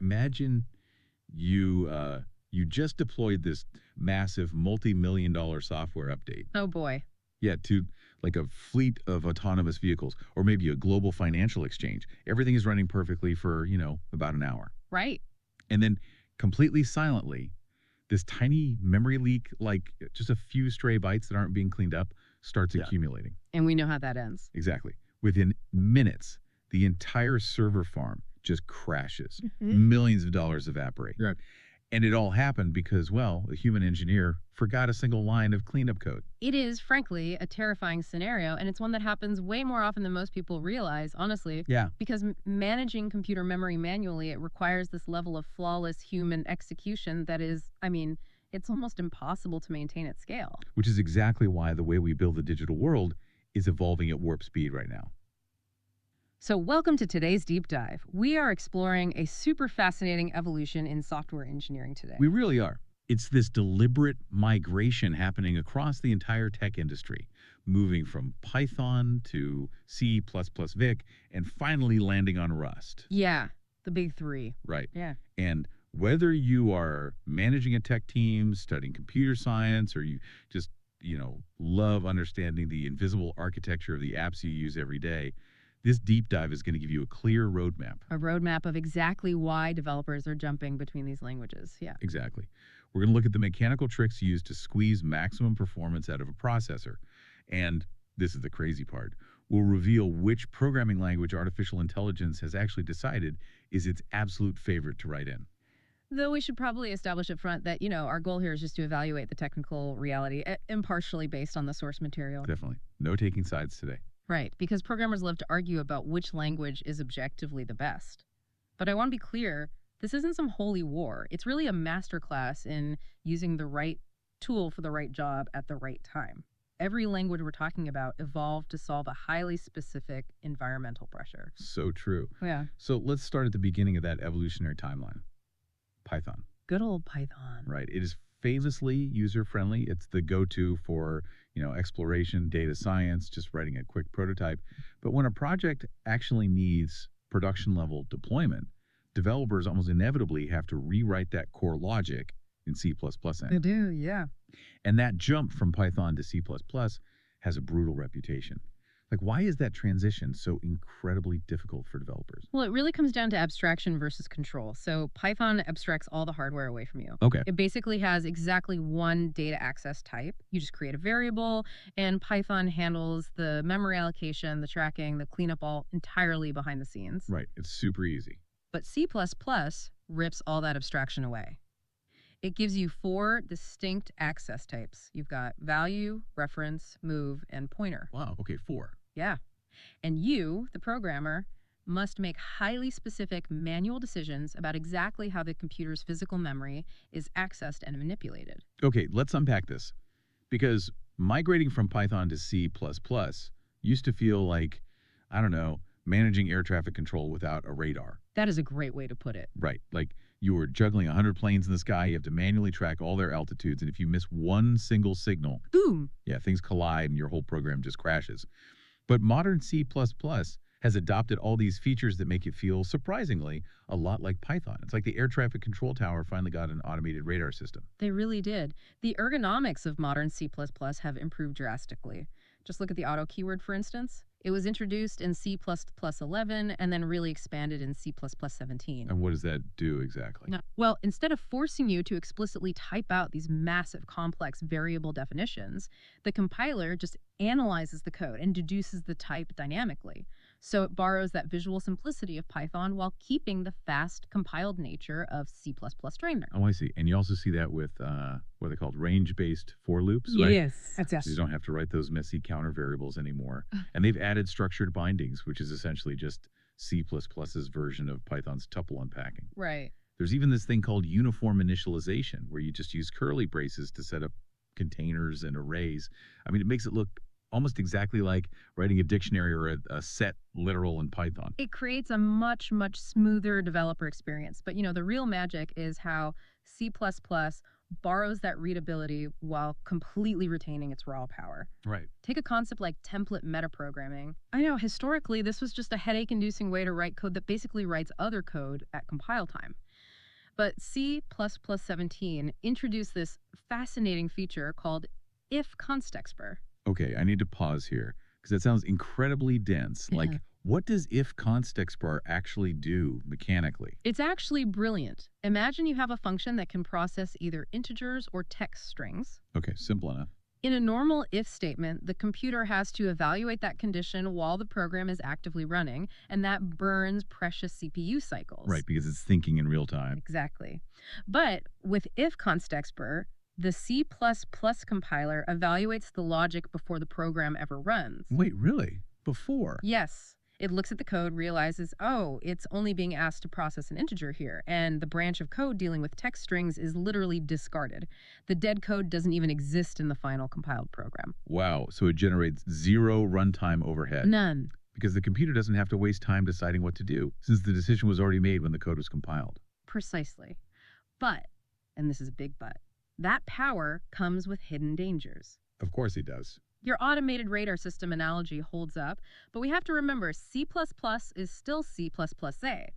Imagine you just deployed this massive multi-million-dollar software update. Oh boy. Yeah, to like a fleet of autonomous vehicles or maybe a global financial exchange. Everything is running perfectly for, about an hour. Right. And then completely silently, this tiny memory leak, like just a few stray bytes that aren't being cleaned up, starts accumulating. And we know how that ends. Exactly. Within minutes, the entire server farm just crashes. Millions of dollars evaporate. Yeah. And it all happened because, well, a human engineer forgot a single line of cleanup code. It is, frankly, a terrifying scenario, and it's one that happens way more often than most people realize, honestly. Yeah. Because managing computer memory manually, it requires this level of flawless human execution that is, it's almost impossible to maintain at scale. Which is exactly why the way we build the digital world is evolving at warp speed right now. So welcome to today's deep dive. We are exploring a super fascinating evolution in software engineering today. We really are. It's this deliberate migration happening across the entire tech industry, moving from Python to C++ Vic, and finally landing on Rust. Yeah, the big three. Right. Yeah. And whether you are managing a tech team, studying computer science, or you just, love understanding the invisible architecture of the apps you use every day, this deep dive is going to give you a clear roadmap. A roadmap of exactly why developers are jumping between these languages. Yeah. Exactly. We're going to look at the mechanical tricks used to squeeze maximum performance out of a processor. And this is the crazy part. We'll reveal which programming language artificial intelligence has actually decided is its absolute favorite to write in. Though we should probably establish up front that, our goal here is just to evaluate the technical reality impartially based on the source material. Definitely. No taking sides today. Right, because programmers love to argue about which language is objectively the best. But I want to be clear, this isn't some holy war. It's really a masterclass in using the right tool for the right job at the right time. Every language we're talking about evolved to solve a highly specific environmental pressure. So true. Yeah. So let's start at the beginning of that evolutionary timeline. Python. Good old Python. Right. It is famously user-friendly. It's the go-to for, exploration, data science, just writing a quick prototype. But when a project actually needs production-level deployment, developers almost inevitably have to rewrite that core logic in C++. They do, yeah. And that jump from Python to C++ has a brutal reputation. Like, why is that transition so incredibly difficult for developers? Well, it really comes down to abstraction versus control. So Python abstracts all the hardware away from you. Okay. It basically has exactly one data access type. You just create a variable, and Python handles the memory allocation, the tracking, the cleanup all entirely behind the scenes. Right. It's super easy. But C++ rips all that abstraction away. It gives you 4 distinct access types. You've got value, reference, move, and pointer. Wow. Okay, 4. Yeah. And you, the programmer, must make highly specific manual decisions about exactly how the computer's physical memory is accessed and manipulated. Okay, let's unpack this. Because migrating from Python to C++ used to feel like, managing air traffic control without a radar. That is a great way to put it. Right. Like you were juggling 100 planes in the sky. You have to manually track all their altitudes. And if you miss one single signal, boom, things collide and your whole program just crashes. But modern C++ has adopted all these features that make it feel, surprisingly, a lot like Python. It's like the air traffic control tower finally got an automated radar system. They really did. The ergonomics of modern C++ have improved drastically. Just look at the auto keyword, for instance. It was introduced in C++ 11 and then really expanded in C++ 17. And what does that do exactly? No. Well, instead of forcing you to explicitly type out these massive, complex variable definitions, the compiler just analyzes the code and deduces the type dynamically. So it borrows that visual simplicity of Python while keeping the fast, compiled nature of C++ Strainer. Oh, I see. And you also see that with what are they called? Range-based for loops, right? Yes. That's So you don't have to write those messy counter variables anymore. And they've added structured bindings, which is essentially just C++'s version of Python's tuple unpacking. Right. There's even this thing called uniform initialization, where you just use curly braces to set up containers and arrays. It makes it look almost exactly like writing a dictionary or a set literal in Python. It creates a much, much smoother developer experience. But, the real magic is how C++ borrows that readability while completely retaining its raw power. Right. Take a concept like template metaprogramming. I know, historically, this was just a headache-inducing way to write code that basically writes other code at compile time. But C++17 introduced this fascinating feature called if constexpr. Okay, I need to pause here because that sounds incredibly dense. Yeah. Like, what does if constexpr actually do mechanically? It's actually brilliant. Imagine you have a function that can process either integers or text strings. Okay, simple enough. In a normal if statement, the computer has to evaluate that condition while the program is actively running, and that burns precious CPU cycles. Right, because it's thinking in real time. Exactly. But with if constexpr, the C++ compiler evaluates the logic before the program ever runs. Wait, really? Before? Yes. It looks at the code, realizes, oh, it's only being asked to process an integer here, and the branch of code dealing with text strings is literally discarded. The dead code doesn't even exist in the final compiled program. Wow, so it generates zero runtime overhead. None. Because the computer doesn't have to waste time deciding what to do, since the decision was already made when the code was compiled. Precisely. But, and this is a big but, that power comes with hidden dangers. Of course it does. Your automated radar system analogy holds up, but we have to remember C++ is still C++A.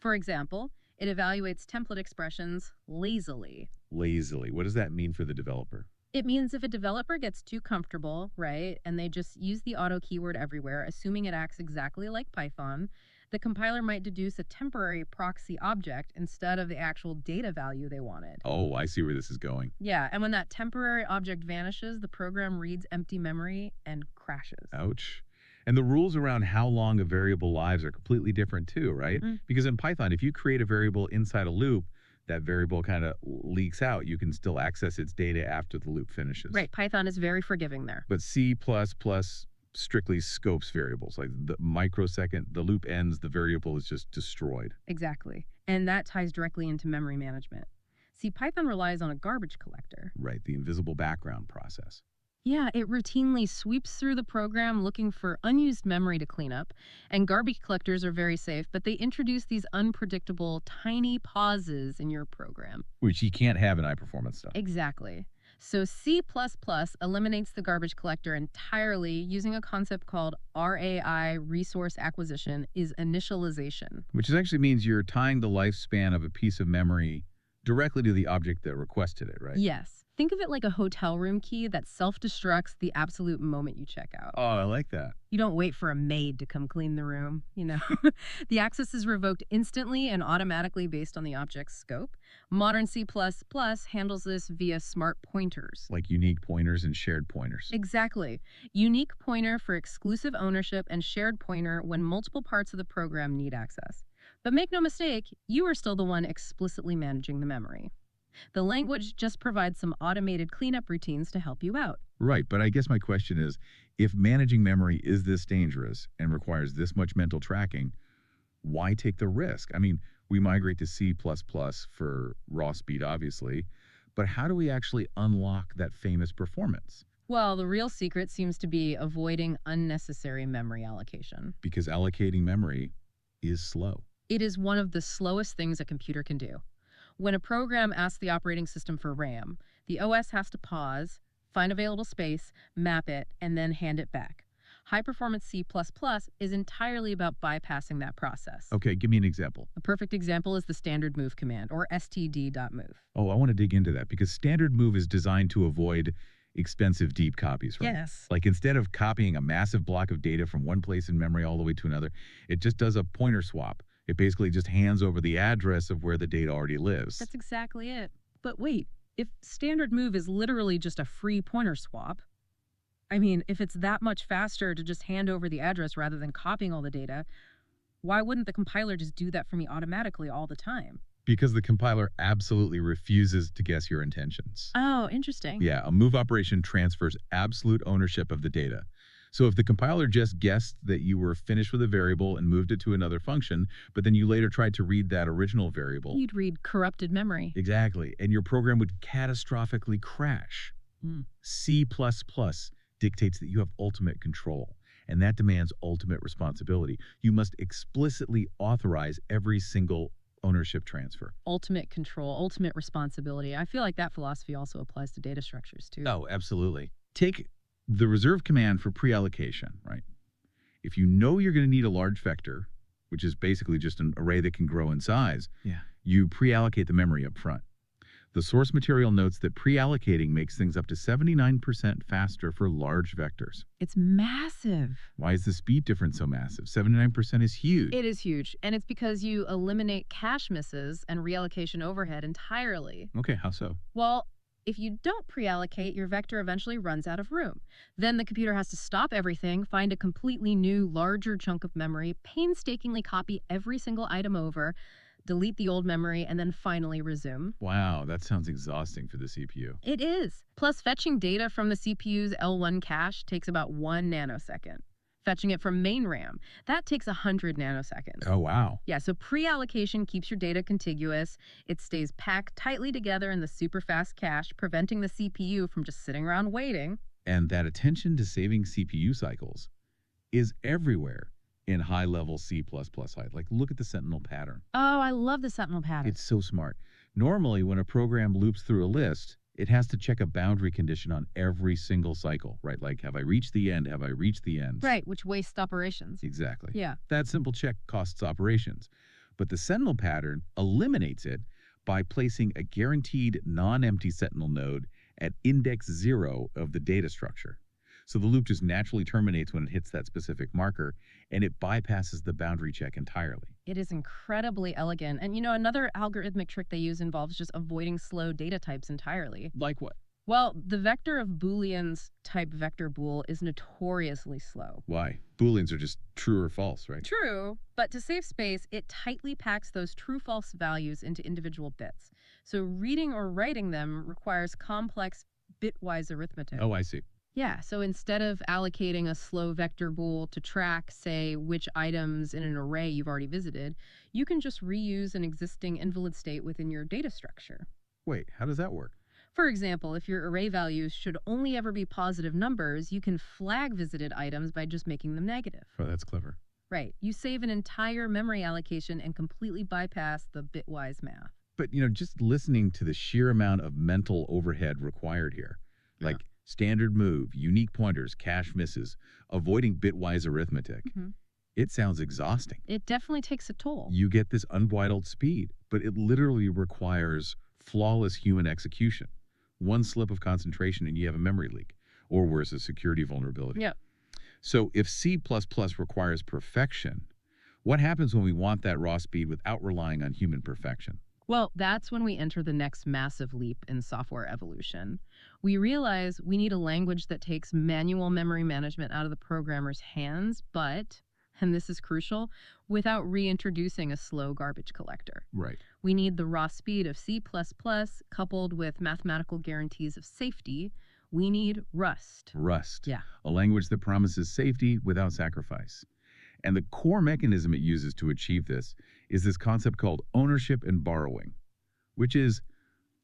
For example, it evaluates template expressions lazily. Lazily. What does that mean for the developer? It means if a developer gets too comfortable, right, and they just use the auto keyword everywhere, assuming it acts exactly like Python, the compiler might deduce a temporary proxy object instead of the actual data value they wanted. Oh, I see where this is going. Yeah, and when that temporary object vanishes, the program reads empty memory and crashes. Ouch. And the rules around how long a variable lives are completely different too, right? Mm. Because in Python, if you create a variable inside a loop, that variable kind of leaks out. You can still access its data after the loop finishes. Right, Python is very forgiving there. But C++ strictly scopes variables. Like the microsecond the loop ends, the variable is just destroyed. Exactly. And that ties directly into memory management. See, Python relies on a garbage collector. Right, the invisible background process. Yeah, it routinely sweeps through the program looking for unused memory to clean up. And garbage collectors are very safe, but they introduce these unpredictable, tiny pauses in your program. Which you can't have in high performance stuff. Exactly. So C++ eliminates the garbage collector entirely using a concept called RAI, resource acquisition, is initialization. Which actually means you're tying the lifespan of a piece of memory directly to the object that requested it, right? Yes. Think of it like a hotel room key that self-destructs the absolute moment you check out. Oh, I like that. You don't wait for a maid to come clean the room, you know. The access is revoked instantly and automatically based on the object's scope. Modern C++ handles this via smart pointers. Like unique pointers and shared pointers. Exactly. Unique pointer for exclusive ownership and shared pointer when multiple parts of the program need access. But make no mistake, you are still the one explicitly managing the memory. The language just provides some automated cleanup routines to help you out. Right, but I guess my question is, if managing memory is this dangerous and requires this much mental tracking, why take the risk? I mean, we migrate to C++ for raw speed, obviously, but how do we actually unlock that famous performance? Well, the real secret seems to be avoiding unnecessary memory allocation. Because allocating memory is slow. It is one of the slowest things a computer can do. When a program asks the operating system for RAM, the OS has to pause, find available space, map it, and then hand it back. High-performance C++ is entirely about bypassing that process. Okay, give me an example. A perfect example is the standard move command, or std.move. Oh, I want to dig into that because standard move is designed to avoid expensive deep copies, right? Yes. Like instead of copying a massive block of data from one place in memory all the way to another, it just does a pointer swap. It basically just hands over the address of where the data already lives. That's exactly it. But wait, if standard move is literally just a free pointer swap, I mean, if it's that much faster to just hand over the address rather than copying all the data, why wouldn't the compiler just do that for me automatically all the time? Because the compiler absolutely refuses to guess your intentions. Oh, interesting. Yeah, a move operation transfers absolute ownership of the data. So if the compiler just guessed that you were finished with a variable and moved it to another function, but then you later tried to read that original variable. You'd read corrupted memory. Exactly. And your program would catastrophically crash. Mm. C++ dictates that you have ultimate control, and that demands ultimate responsibility. You must explicitly authorize every single ownership transfer. Ultimate control, ultimate responsibility. I feel like that philosophy also applies to data structures too. Oh, absolutely. Take the reserve command for pre-allocation, right? If you know you're going to need a large vector, which is basically just an array that can grow in size, Yeah. You pre-allocate the memory up front. The source material notes that pre-allocating makes things up to 79% faster for large vectors. It's massive. Why is the speed difference so massive? 79% is huge. It is huge, and it's because you eliminate cache misses and reallocation overhead entirely. Okay, how so? Well, if you don't pre-allocate, your vector eventually runs out of room. Then the computer has to stop everything, find a completely new, larger chunk of memory, painstakingly copy every single item over, delete the old memory, and then finally resume. Wow, that sounds exhausting for the CPU. It is. Plus, fetching data from the CPU's L1 cache takes about 1 nanosecond. Fetching it from main RAM, that takes 100 nanoseconds. Oh, wow. Yeah, so pre-allocation keeps your data contiguous. It stays packed tightly together in the super fast cache, preventing the CPU from just sitting around waiting. And that attention to saving CPU cycles is everywhere in high-level C++ height. Like, look at the Sentinel pattern. Oh, I love the Sentinel pattern. It's so smart. Normally, when a program loops through a list, it has to check a boundary condition on every single cycle, right? Like, have I reached the end? Have I reached the end? Right, which wastes operations. Exactly. Yeah. That simple check costs operations. But the Sentinel pattern eliminates it by placing a guaranteed non-empty Sentinel node at index 0 of the data structure. So the loop just naturally terminates when it hits that specific marker, and it bypasses the boundary check entirely. It is incredibly elegant. And another algorithmic trick they use involves just avoiding slow data types entirely. Like what? Well, the vector of Booleans type vector bool is notoriously slow. Why? Booleans are just true or false, right? True, but to save space, it tightly packs those true-false values into individual bits. So reading or writing them requires complex bitwise arithmetic. Oh, I see. Yeah, so instead of allocating a slow vector bool to track, say, which items in an array you've already visited, you can just reuse an existing invalid state within your data structure. Wait, how does that work? For example, if your array values should only ever be positive numbers, you can flag visited items by just making them negative. Oh, that's clever. Right. You save an entire memory allocation and completely bypass the bitwise math. But, just listening to the sheer amount of mental overhead required here, Yeah. like standard move, unique pointers, cache misses, avoiding bitwise arithmetic, it sounds exhausting. It definitely takes a toll. You get this unbridled speed, but it literally requires flawless human execution. One slip of concentration and you have a memory leak, or worse, a security vulnerability. Yeah. So if C++ requires perfection, what happens when we want that raw speed without relying on human perfection? Well, that's when we enter the next massive leap in software evolution. We realize we need a language that takes manual memory management out of the programmer's hands, but, and this is crucial, without reintroducing a slow garbage collector. Right. We need the raw speed of C++ coupled with mathematical guarantees of safety. We need Rust. Rust. Yeah. A language that promises safety without sacrifice. And the core mechanism it uses to achieve this is this concept called ownership and borrowing, which is,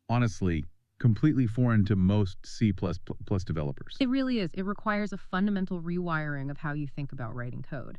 honestly, completely foreign to most C++ developers. It really is. It requires a fundamental rewiring of how you think about writing code.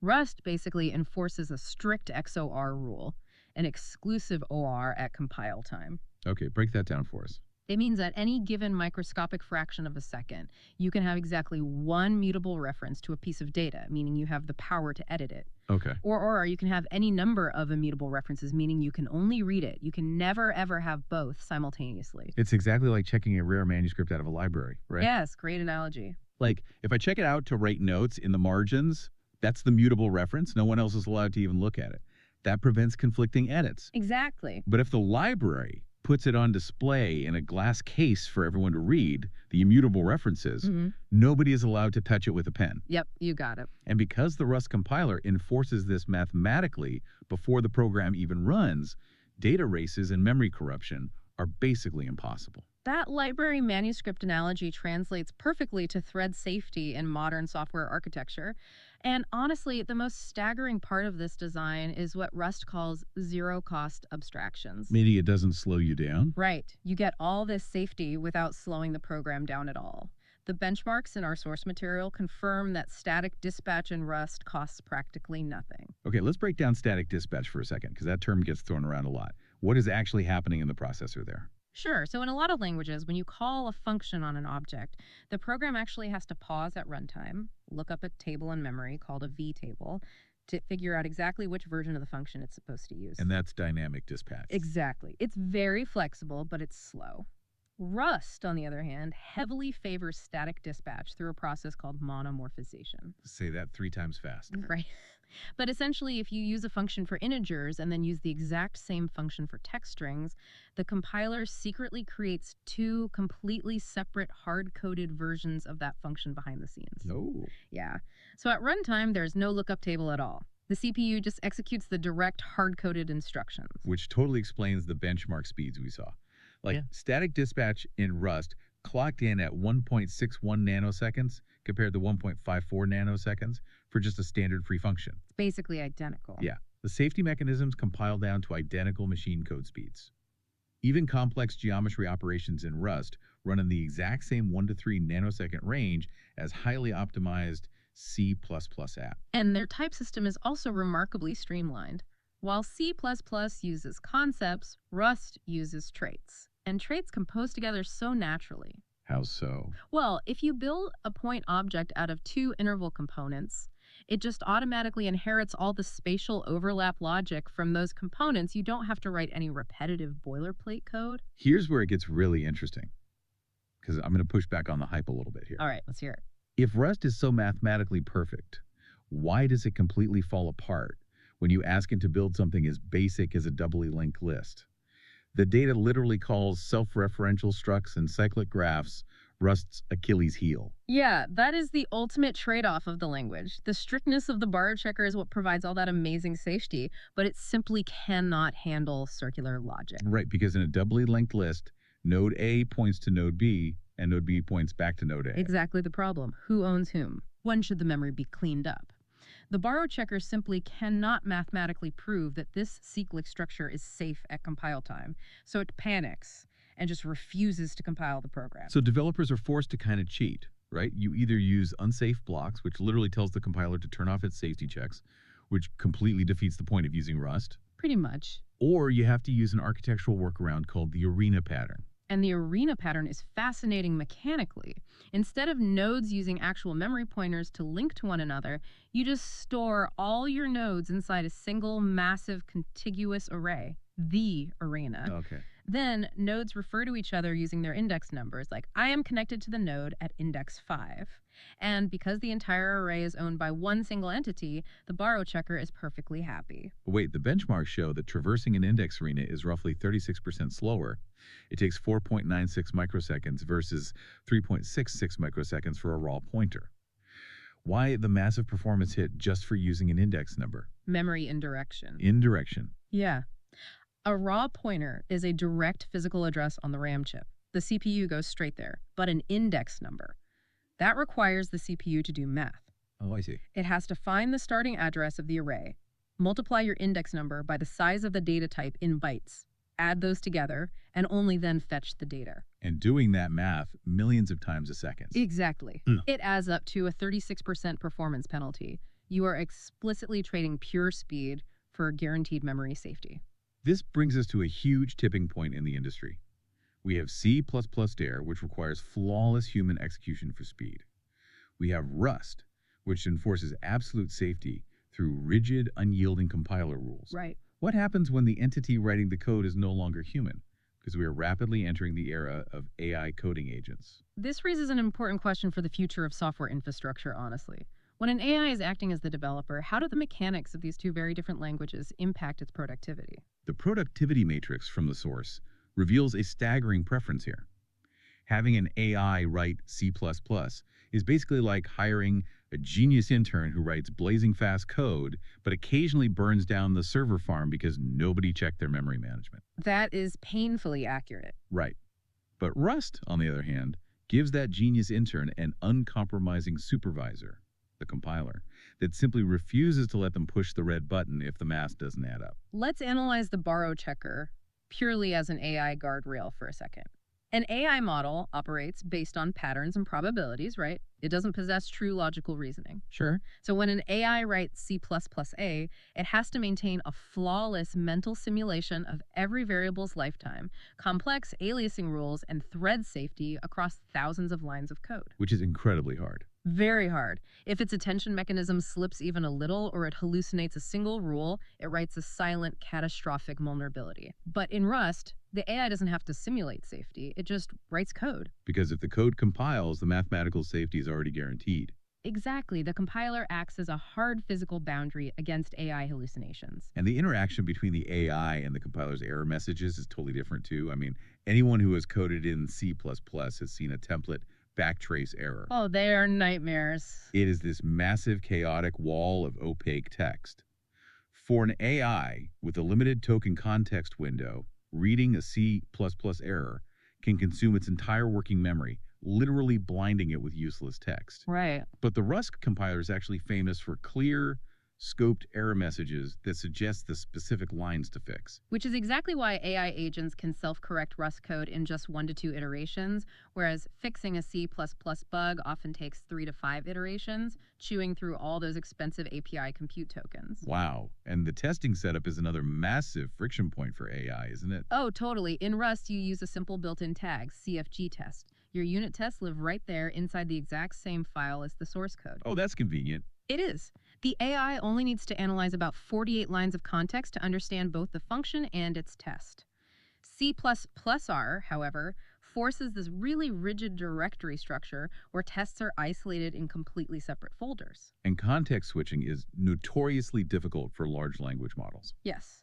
Rust basically enforces a strict XOR rule, an exclusive OR at compile time. Okay, break that down for us. It means at any given microscopic fraction of a second, you can have exactly one mutable reference to a piece of data, meaning you have the power to edit it. Okay. Or you can have any number of immutable references, meaning you can only read it. You can never, ever have both simultaneously. It's exactly like checking a rare manuscript out of a library, right? Yes, great analogy. Like, if I check it out to write notes in the margins, that's the mutable reference. No one else is allowed to even look at it. That prevents conflicting edits. Exactly. But if the library puts it on display in a glass case for everyone to read, the immutable references, nobody is allowed to touch it with a pen. Yep, you got it. And because the Rust compiler enforces this mathematically before the program even runs, data races and memory corruption are basically impossible. That library manuscript analogy translates perfectly to thread safety in modern software architecture. And honestly, the most staggering part of this design is what Rust calls zero-cost abstractions. Meaning it doesn't slow you down? Right. You get all this safety without slowing the program down at all. The benchmarks in our source material confirm that static dispatch in Rust costs practically nothing. Okay, let's break down static dispatch for a second, because that term gets thrown around a lot. What is actually happening in the processor there? Sure. So in a lot of languages, when you call a function on an object, the program actually has to pause at runtime, look up a table in memory called a vtable, to figure out exactly which version of the function it's supposed to use. And that's dynamic dispatch. Exactly. It's very flexible, but it's slow. Rust, on the other hand, heavily favors static dispatch through a process called monomorphization. Say that 3 times fast. Right. But essentially, if you use a function for integers and then use the exact same function for text strings, the compiler secretly creates 2 completely separate hard-coded versions of that function behind the scenes. No. Yeah. So at runtime, there's no lookup table at all. The CPU just executes the direct hard-coded instructions. Which totally explains the benchmark speeds we saw. Like Yeah. static dispatch in Rust clocked in at 1.61 nanoseconds compared to 1.54 nanoseconds for just a standard free function. It's basically identical. Yeah. The safety mechanisms compile down to identical machine code speeds. Even complex geometry operations in Rust run in the exact same 1 to 3 nanosecond range as highly optimized C++ app. And their type system is also remarkably streamlined. While C++ uses concepts, Rust uses traits. And traits compose together so naturally. How so? Well, if you build a point object out of 2 interval components, it just automatically inherits all the spatial overlap logic from those components. You don't have to write any repetitive boilerplate code. Here's where it gets really interesting, because I'm going to push back on the hype a little bit here. All right, let's hear it. If Rust is so mathematically perfect, why does it completely fall apart when you ask it to build something as basic as a doubly linked list? The data literally calls self-referential structs and cyclic graphs Rust's Achilles heel. Yeah, that is the ultimate trade-off of the language. The strictness of the borrow checker is what provides all that amazing safety, but it simply cannot handle circular logic. Right, because in a doubly linked list, node A points to node B, and node B points back to node A. Exactly the problem. Who owns whom? When should the memory be cleaned up? The borrow checker simply cannot mathematically prove that this cyclic structure is safe at compile time, so it panics and just refuses to compile the program. So developers are forced to kind of cheat, right? You either use unsafe blocks, which literally tells the compiler to turn off its safety checks, which completely defeats the point of using Rust, Pretty much. or you have to use an architectural workaround called the arena pattern. And the arena pattern is fascinating mechanically. Instead of nodes using actual memory pointers to link to one another, you just store all your nodes inside a single massive contiguous array, the arena. Okay. Then nodes refer to each other using their index numbers, like I am connected to the node at index 5. And because the entire array is owned by one single entity, the borrow checker is perfectly happy. But wait, the benchmarks show that traversing an index arena is roughly 36% slower. It takes 4.96 microseconds versus 3.66 microseconds for a raw pointer. Why the massive performance hit just for using an index number? Memory indirection. Indirection. Yeah. A raw pointer is a direct physical address on the RAM chip. The CPU goes straight there, but an index number. That requires the CPU to do math. Oh, I see. It has to find the starting address of the array, multiply your index number by the size of the data type in bytes, add those together, and only then fetch the data. And doing that math millions of times a second. Exactly. Hmm. It adds up to a 36% performance penalty. You are explicitly trading pure speed for guaranteed memory safety. This brings us to a huge tipping point in the industry. We have C++DARE, which requires flawless human execution for speed. We have Rust, which enforces absolute safety through rigid, unyielding compiler rules. Right. What happens when the entity writing the code is no longer human? Because we are rapidly entering the era of AI coding agents. This raises an important question for the future of software infrastructure, honestly. When an AI is acting as the developer, how do the mechanics of these two very different languages impact its productivity? The productivity matrix from the source reveals a staggering preference here. Having an AI write C++ is basically like hiring a genius intern who writes blazing fast code, but occasionally burns down the server farm because nobody checked their memory management. That is painfully accurate. Right. But Rust, on the other hand, gives that genius intern an uncompromising supervisor, the compiler, that simply refuses to let them push the red button if the math doesn't add up. Let's analyze the borrow checker purely as an AI guardrail for a second. An AI model operates based on patterns and probabilities, right? It doesn't possess true logical reasoning. Sure. So when an AI writes C++A, it has to maintain a flawless mental simulation of every variable's lifetime, complex aliasing rules, and thread safety across thousands of lines of code. Which is incredibly hard. Very hard. If its attention mechanism slips even a little or it hallucinates a single rule, it writes a silent, catastrophic vulnerability. But in Rust, the AI doesn't have to simulate safety, it just writes code. Because if the code compiles, the mathematical safety is already guaranteed. Exactly, the compiler acts as a hard physical boundary against AI hallucinations. And the interaction between the AI and the compiler's error messages is totally different too. I mean, anyone who has coded in C++ has seen a template backtrace error. Oh, they are nightmares. It is this massive chaotic wall of opaque text. For an AI with a limited token context window, reading a C++ error can consume its entire working memory, literally blinding it with useless text. Right. But the Rust compiler is actually famous for clear, scoped error messages that suggest the specific lines to fix. Which is exactly why AI agents can self correct Rust code in just 1 to 2 iterations, whereas fixing a C bug often takes 3 to 5 iterations, chewing through all those expensive API compute tokens. Wow. And the testing setup is another massive friction point for AI, isn't it? Oh, totally. In Rust, you use a simple built in tag, CFG test. Your unit tests live right there inside the exact same file as the source code. Oh, that's convenient. It is. The AI only needs to analyze about 48 lines of context to understand both the function and its test. C++R, however, forces this really rigid directory structure where tests are isolated in completely separate folders. And context switching is notoriously difficult for large language models. Yes.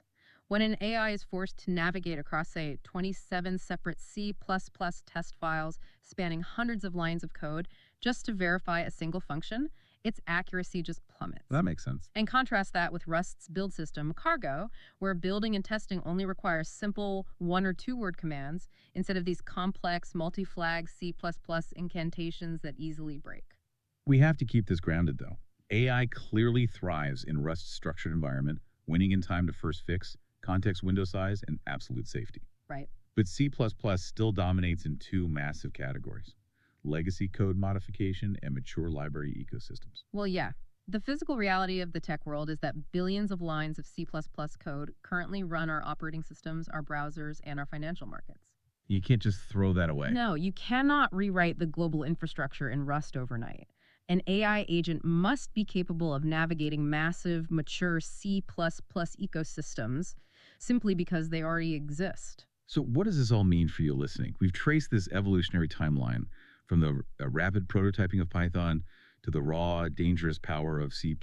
When an AI is forced to navigate across, say, 27 separate C++ test files spanning hundreds of lines of code just to verify a single function, its accuracy just plummets. That makes sense. And contrast that with Rust's build system, Cargo, where building and testing only requires simple 1 or 2 word commands instead of these complex multi-flag C++ incantations that easily break. We have to keep this grounded, though. AI clearly thrives in Rust's structured environment, winning in time to first fix, context window size, and absolute safety. Right. But C++ still dominates in 2 massive categories: legacy code modification and mature library ecosystems. Well, yeah. The physical reality of the tech world is that billions of lines of C++ code currently run our operating systems, our browsers, and our financial markets. You can't just throw that away. No, you cannot rewrite the global infrastructure in Rust overnight. An AI agent must be capable of navigating massive, mature C++ ecosystems simply because they already exist. So what does this all mean for you listening? We've traced this evolutionary timeline from the rapid prototyping of Python to the raw, dangerous power of C++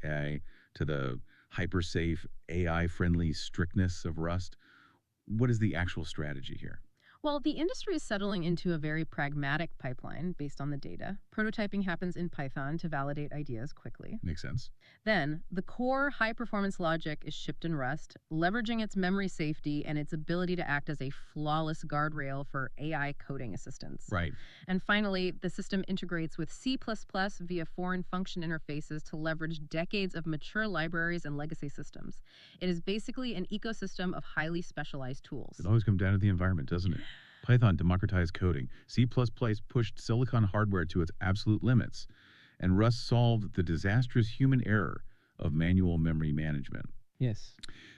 AI to the hyper-safe, AI-friendly strictness of Rust. What is the actual strategy here? Well, the industry is settling into a very pragmatic pipeline based on the data. Prototyping happens in Python to validate ideas quickly. Makes sense. Then, the core high performance logic is shipped in Rust, leveraging its memory safety and its ability to act as a flawless guardrail for AI coding assistance. Right. And finally, the system integrates with C++ via foreign function interfaces to leverage decades of mature libraries and legacy systems. It is basically an ecosystem of highly specialized tools. It always comes down to the environment, doesn't it? Python democratized coding. C++ pushed silicon hardware to its absolute limits. And Rust solved the disastrous human error of manual memory management. Yes.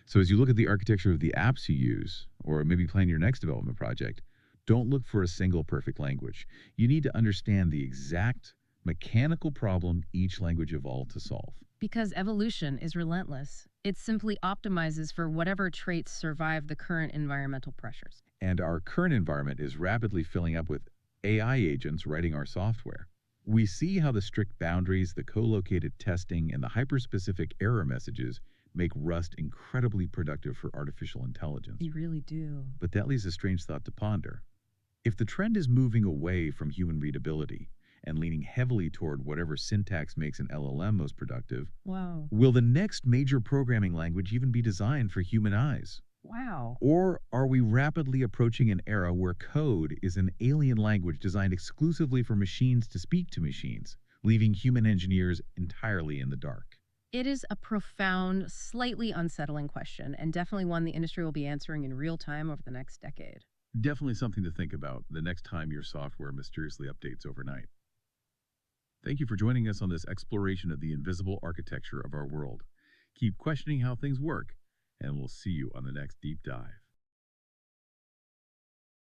So as you look at the architecture of the apps you use, or maybe plan your next development project, don't look for a single perfect language. You need to understand the exact mechanical problem each language evolved to solve. Because evolution is relentless. It simply optimizes for whatever traits survive the current environmental pressures. And our current environment is rapidly filling up with AI agents writing our software. We see how the strict boundaries, the co-located testing, and the hyper-specific error messages make Rust incredibly productive for artificial intelligence. You really do. But that leaves a strange thought to ponder. If the trend is moving away from human readability and leaning heavily toward whatever syntax makes an LLM most productive, Wow. will the next major programming language even be designed for human eyes? Wow. Or are we rapidly approaching an era where code is an alien language designed exclusively for machines to speak to machines, leaving human engineers entirely in the dark? It is a profound, slightly unsettling question, and definitely one the industry will be answering in real time over the next decade. Definitely something to think about the next time your software mysteriously updates overnight. Thank you for joining us on this exploration of the invisible architecture of our world. Keep questioning how things work, and we'll see you on the next deep dive.